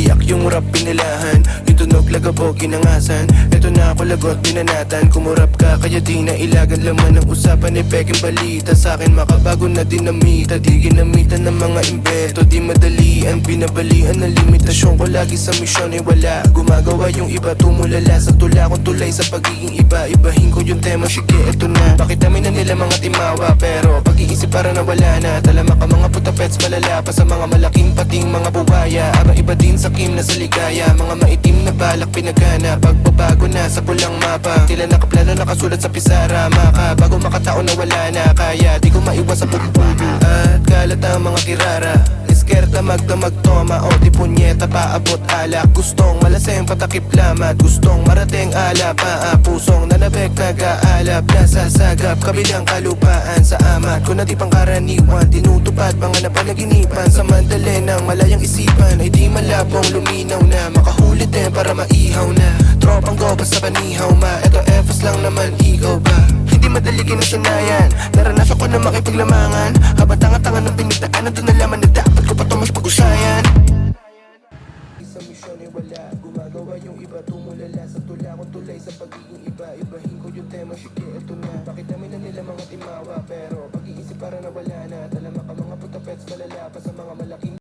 Tiyak yung rap pinilahan, yung tunog lagabog inangasan. Eto na ako lagot binanatan, kumurap ka kaya di na ilagan. Laman ng usapan ay peking balita, sa akin makabago na dinamita. Di ginamitan ng mga imbeto, di madalian, binabalian ang limitasyon ko. Lagi sa misyon ay wala, gumagawa yung iba, tumulala sa tula kong tulay sa pagiging iba. Ibahin ko yung tema, sige eto na. Bakit dami na nila mga timawa, pero pag-iisip para nawala na. Talama ka mga putapets, malala pa sa mga malaking pating mga buwaya. Aba iba din sa kim na sa ligaya, mga maitim na balak pinagana. Pagbabago na sa pulang mapa, tila nakaplano nakasulat sa pisara. Maka bago makatao na wala na, kaya di ko maiwas sa pagpudo. At kalat ang mga kirara, iskerta magdamag toma o di punyeta paabot alak. Gustong malaseng patakip lamat, gustong marating ala pa pusong nanabek nag-aalap, nasasagap kabilang kalupaan sa amat ko na di pangkaraniwan. Tinutupad mga napanaginipan sa mandali ng malayang isipan, ay di malabong luminaw na. Makahulit din para maihaw na, tropang go basta panihaw ma. Eto efos lang naman, ikaw ba? Hindi madali kinasanayan, naranasan ko na makipaglamangan. Habang tanga-tanga ng pinagdaanan, doon nalaman na dapat ko pa ito mas pag-usayan. Sa misyon ay wala, gumagawa yung iba, tumulala sa tula kong tulay sa pagiging iba. Ibahin ko yung tema, sige eto na.